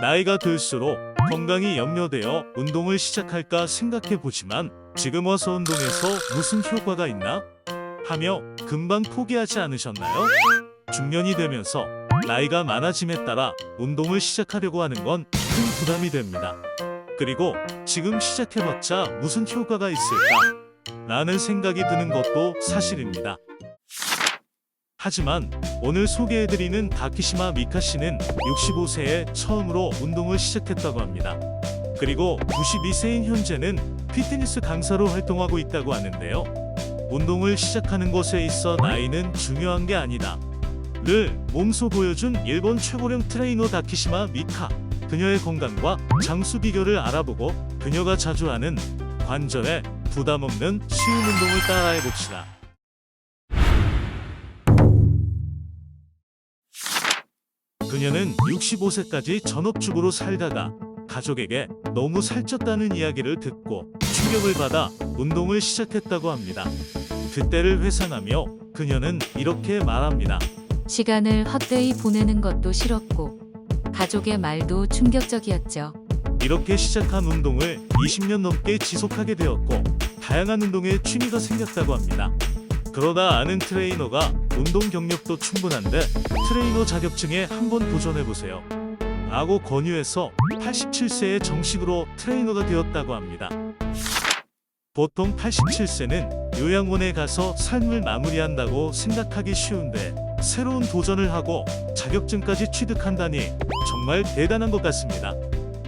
나이가 들수록 건강이 염려되어 운동을 시작할까 생각해보지만 지금 와서 운동해서 무슨 효과가 있나? 하며 금방 포기하지 않으셨나요? 중년이 되면서 나이가 많아짐에 따라 운동을 시작하려고 하는 건 큰 부담이 됩니다. 그리고 지금 시작해봤자 무슨 효과가 있을까? 라는 생각이 드는 것도 사실입니다. 하지만 오늘 소개해드리는 다키시마 미카 씨는 65세에 처음으로 운동을 시작했다고 합니다. 그리고 92세인 현재는 피트니스 강사로 활동하고 있다고 하는데요. 운동을 시작하는 것에 있어 나이는 중요한 게 아니다 를 몸소 보여준 일본 최고령 트레이너 다키시마 미카. 그녀의 건강과 장수 비결을 알아보고 그녀가 자주 하는 관절에 부담 없는 쉬운 운동을 따라해봅시다. 그녀는 65세까지 전업주부로 살다가 가족에게 너무 살쪘다는 이야기를 듣고 충격을 받아 운동을 시작했다고 합니다. 그때를 회상하며 그녀는 이렇게 말합니다. 시간을 헛되이 보내는 것도 싫었고 가족의 말도 충격적이었죠. 이렇게 시작한 운동을 20년 넘게 지속하게 되었고 다양한 운동에 취미가 생겼다고 합니다. 그러다 아는 트레이너가 운동 경력도 충분한데 트레이너 자격증에 한번 도전해보세요 라고 권유해서 87세에 정식으로 트레이너가 되었다고 합니다. 보통 87세는 요양원에 가서 삶을 마무리한다고 생각하기 쉬운데 새로운 도전을 하고 자격증까지 취득한다니 정말 대단한 것 같습니다.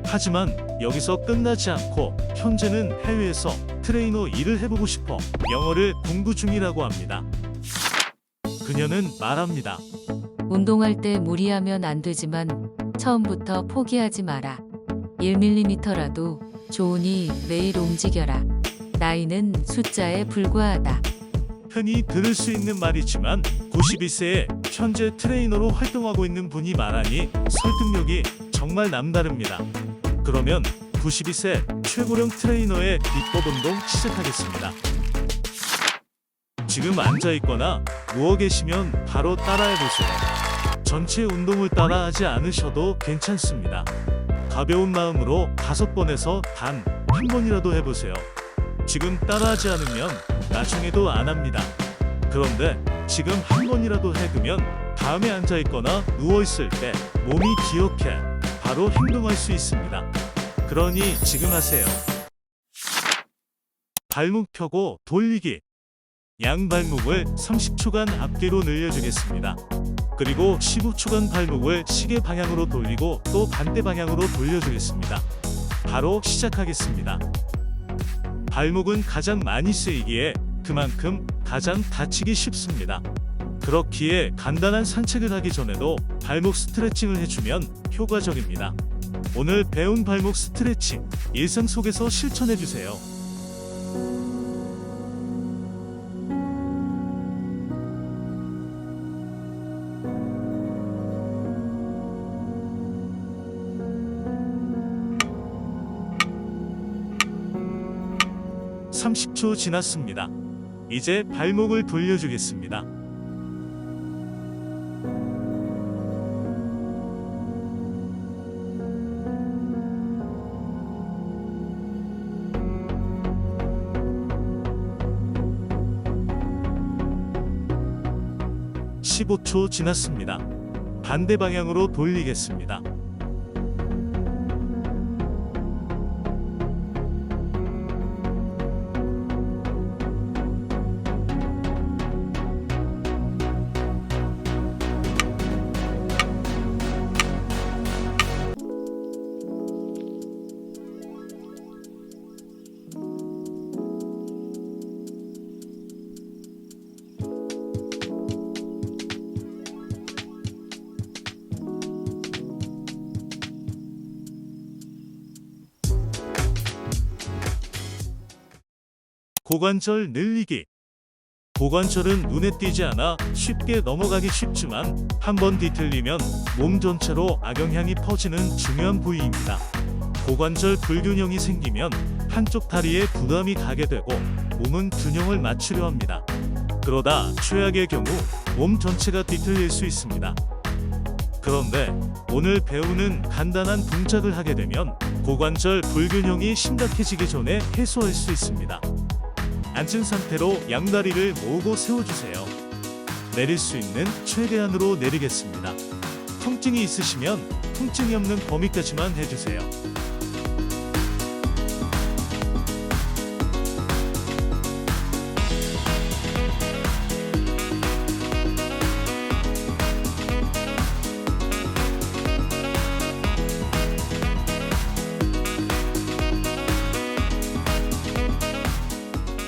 하지만 여기서 끝나지 않고 현재는 해외에서 트레이너 일을 해보고 싶어 영어를 공부 중이라고 합니다. 그녀는 말합니다. 운동할 때 무리하면 안 되지만 처음부터 포기하지 마라. 1mm라도 좋으니 매일 움직여라. 나이는 숫자에 불과하다. 흔히 들을 수 있는 말이지만 92세에 현재 트레이너로 활동하고 있는 분이 말하니 설득력이 정말 남다릅니다. 그러면 92세 최고령 트레이너의 비법 운동 시작하겠습니다. 지금 앉아있거나 누워 계시면 바로 따라해보세요. 전체 운동을 따라하지 않으셔도 괜찮습니다. 가벼운 마음으로 5번에서 단 한 번이라도 해보세요. 지금 따라하지 않으면 나중에도 안 합니다. 그런데 지금 한 번이라도 해두면 다음에 앉아있거나 누워있을 때 몸이 기억해 바로 행동할 수 있습니다. 그러니 지금 하세요. 발목 펴고 돌리기. 양발목을 30초간 앞뒤로 늘려주겠습니다. 그리고 15초간 발목을 시계 방향으로 돌리고 또 반대 방향으로 돌려주겠습니다. 바로 시작하겠습니다. 발목은 가장 많이 쓰이기에 그만큼 가장 다치기 쉽습니다. 그렇기에 간단한 산책을 하기 전에도 발목 스트레칭을 해주면 효과적입니다. 오늘 배운 발목 스트레칭 일상 속에서 실천해주세요. (30초) 지났습니다. 이제 발목을 돌려주겠습니다. (15초) 지났습니다. 반대 방향으로 돌리겠습니다. 고관절 늘리기. 고관절은 눈에 띄지 않아 쉽게 넘어가기 쉽지만 한번 뒤틀리면 몸 전체로 악영향이 퍼지는 중요한 부위입니다. 고관절 불균형이 생기면 한쪽 다리에 부담이 가게 되고 몸은 균형을 맞추려 합니다. 그러다 최악의 경우 몸 전체가 뒤틀릴 수 있습니다. 그런데 오늘 배우는 간단한 동작을 하게 되면 고관절 불균형이 심각해지기 전에 해소할 수 있습니다. 앉은 상태로 양다리를 모으고 세워주세요. 내릴 수 있는 최대한으로 내리겠습니다. 통증이 있으시면 통증이 없는 범위까지만 해주세요.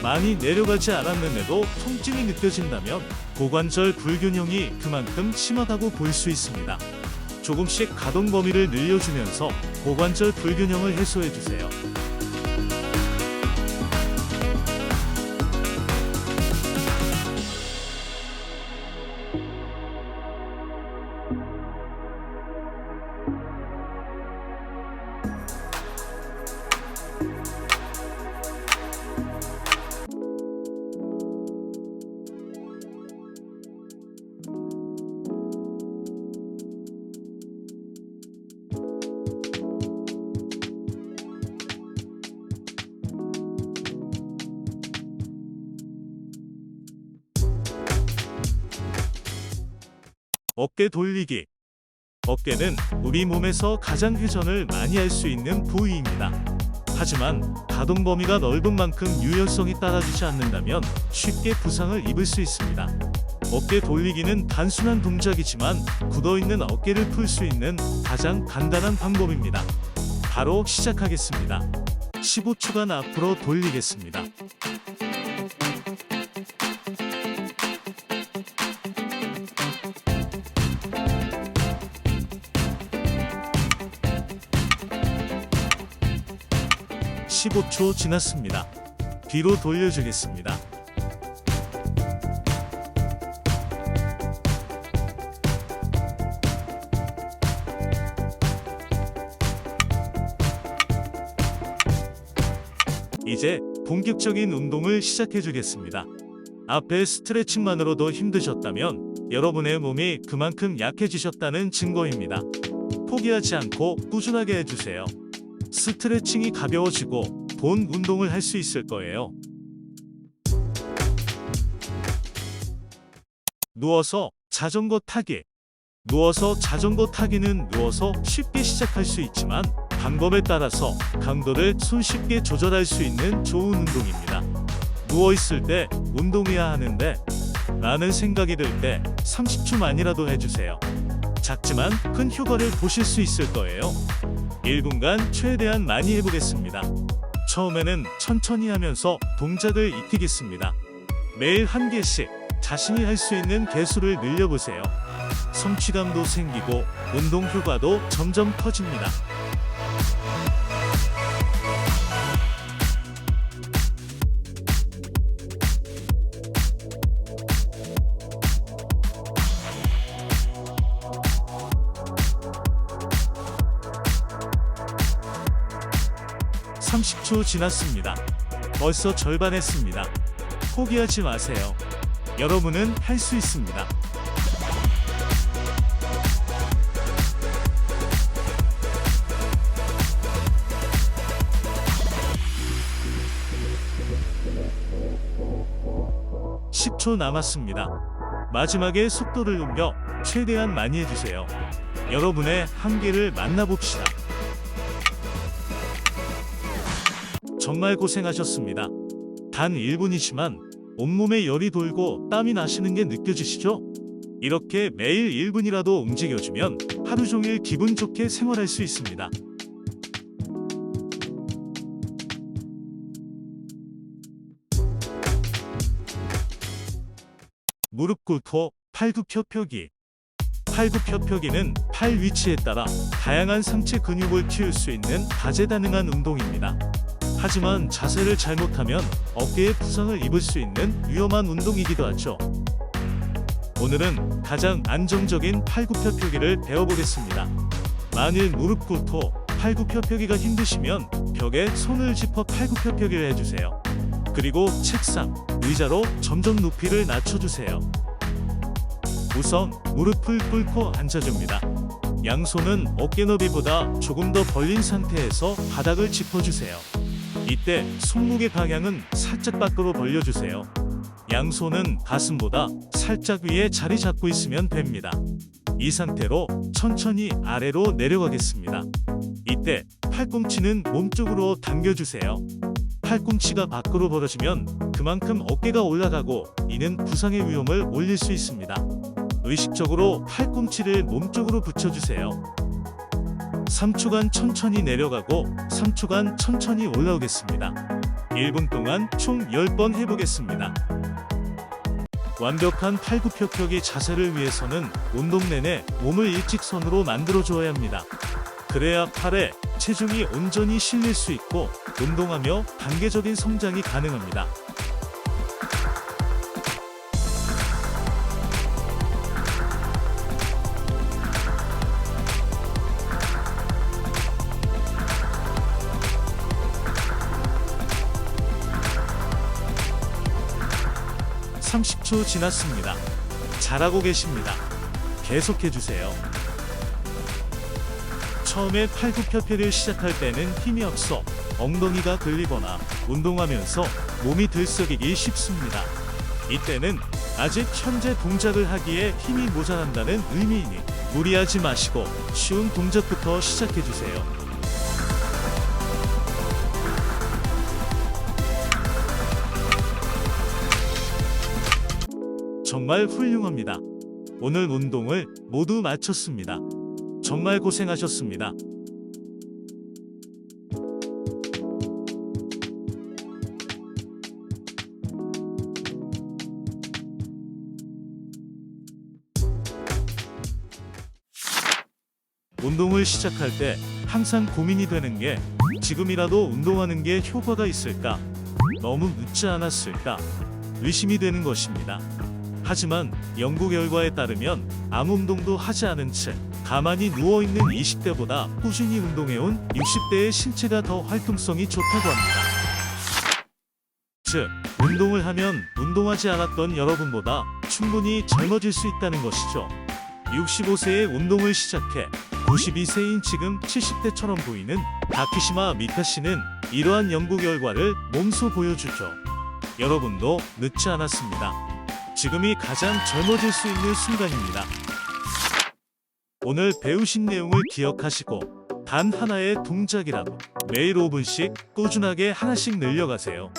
많이 내려가지 않았는데도 통증이 느껴진다면 고관절 불균형이 그만큼 심하다고 볼 수 있습니다. 조금씩 가동 범위를 늘려주면서 고관절 불균형을 해소해주세요. 어깨 돌리기. 어깨는 우리 몸에서 가장 회전을 많이 할 수 있는 부위입니다. 하지만 가동 범위가 넓은 만큼 유연성이 따라주지 않는다면 쉽게 부상을 입을 수 있습니다. 어깨 돌리기는 단순한 동작이지만 굳어있는 어깨를 풀 수 있는 가장 간단한 방법입니다. 바로 시작하겠습니다. 15초간 앞으로 돌리겠습니다. (15초) 지났습니다. 뒤로 돌려주겠습니다. 이제 본격적인 운동을 시작해 주겠습니다. 앞에 스트레칭만으로도 힘드셨다면 여러분의 몸이 그만큼 약해지셨다는 증거입니다. 포기하지 않고 꾸준하게 해주세요. 스트레칭이 가벼워지고 본 운동을 할 수 있을 거예요. 누워서 자전거 타기. 누워서 자전거 타기는 누워서 쉽게 시작할 수 있지만 방법에 따라서 강도를 손쉽게 조절할 수 있는 좋은 운동입니다. 누워있을 때 운동해야 하는데 라는 생각이 들 때 30초만이라도 해주세요. 작지만 큰 효과를 보실 수 있을 거예요. 1분간 최대한 많이 해보겠습니다. 처음에는 천천히 하면서 동작을 익히겠습니다. 매일 한 개씩 자신이 할 수 있는 개수를 늘려보세요. 성취감도 생기고 운동 효과도 점점 커집니다. (30초) 지났습니다. 벌써 절반 했습니다. 포기하지 마세요. 여러분은 할 수 있습니다. (10초) 남았습니다. 마지막에 속도를 높여 최대한 많이 해주세요. 여러분의 한계를 만나봅시다. 정말 고생하셨습니다. 단 1분이지만 온몸에 열이 돌고 땀이 나시는 게 느껴지시죠? 이렇게 매일 1분이라도 움직여주면 하루 종일 기분 좋게 생활할 수 있습니다. 무릎 꿇고 팔굽혀 펴기. 팔굽혀 펴기는 팔 위치에 따라 다양한 상체 근육을 키울 수 있는 다재다능한 운동입니다. 하지만 자세를 잘못하면 어깨에 부상을 입을 수 있는 위험한 운동이기도 하죠. 오늘은 가장 안정적인 팔굽혀 펴기를 배워보겠습니다. 만일 무릎 꿇고 팔굽혀 펴기가 힘드시면 벽에 손을 짚어 팔굽혀 펴기를 해주세요. 그리고 책상, 의자로 점점 높이를 낮춰주세요. 우선 무릎을 꿇고 앉아줍니다. 양손은 어깨 너비보다 조금 더 벌린 상태에서 바닥을 짚어주세요. 이때 손목의 방향은 살짝 밖으로 벌려주세요. 양손은 가슴보다 살짝 위에 자리 잡고 있으면 됩니다. 이 상태로 천천히 아래로 내려가겠습니다. 이때 팔꿈치는 몸쪽으로 당겨주세요. 팔꿈치가 밖으로 벌어지면 그만큼 어깨가 올라가고 이는 부상의 위험을 올릴 수 있습니다. 의식적으로 팔꿈치를 몸쪽으로 붙여주세요. 3초간 천천히 내려가고 3초간 천천히 올라오겠습니다. 1분 동안 총 10번 해보겠습니다. 완벽한 팔굽혀펴기 자세를 위해서는 운동 내내 몸을 일직선으로 만들어 주어야 합니다. 그래야 팔에 체중이 온전히 실릴 수 있고 운동하며 단계적인 성장이 가능합니다. (30초) 지났습니다. 잘하고 계십니다. 계속해주세요. 처음에 팔굽혀펴기를 시작할 때는 힘이 없어 엉덩이가 들리거나 운동하면서 몸이 들썩이기 쉽습니다. 이때는 아직 현재 동작을 하기에 힘이 모자란다는 의미이니 무리하지 마시고 쉬운 동작부터 시작해주세요. 정말 훌륭합니다. 오늘 운동을 모두 마쳤습니다. 정말 고생하셨습니다. 운동을 시작할 때 항상 고민이 되는 게 지금이라도 운동하는 게 효과가 있을까? 너무 늦지 않았을까? 의심이 되는 것입니다. 하지만 연구 결과에 따르면 아무 운동도 하지 않은 채 가만히 누워있는 20대보다 꾸준히 운동해온 60대의 신체가 더 활동성이 좋다고 합니다. 즉, 운동을 하면 운동하지 않았던 여러분보다 충분히 젊어질 수 있다는 것이죠. 65세에 운동을 시작해 92세인 지금 70대처럼 보이는 다키시마 미카 씨는 이러한 연구 결과를 몸소 보여주죠. 여러분도 늦지 않았습니다. 지금이 가장 젊어질 수 있는 순간입니다. 오늘 배우신 내용을 기억하시고 단 하나의 동작이라도 매일 5분씩 꾸준하게 하나씩 늘려가세요.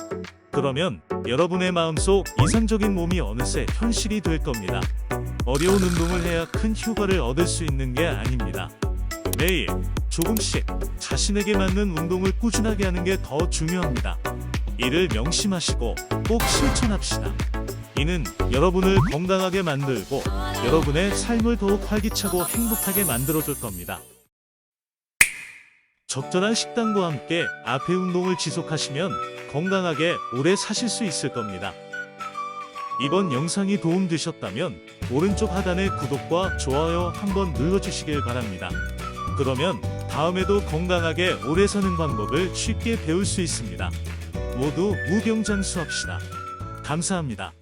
그러면 여러분의 마음속 이상적인 몸이 어느새 현실이 될 겁니다. 어려운 운동을 해야 큰 효과를 얻을 수 있는 게 아닙니다. 매일 조금씩 자신에게 맞는 운동을 꾸준하게 하는 게 더 중요합니다. 이를 명심하시고 꼭 실천합시다. 이는 여러분을 건강하게 만들고 여러분의 삶을 더욱 활기차고 행복하게 만들어줄 겁니다. 적절한 식단과 함께 앞의 운동을 지속하시면 건강하게 오래 사실 수 있을 겁니다. 이번 영상이 도움되셨다면 오른쪽 하단의 구독과 좋아요 한번 눌러주시길 바랍니다. 그러면 다음에도 건강하게 오래 사는 방법을 쉽게 배울 수 있습니다. 모두 무병장수합시다. 감사합니다.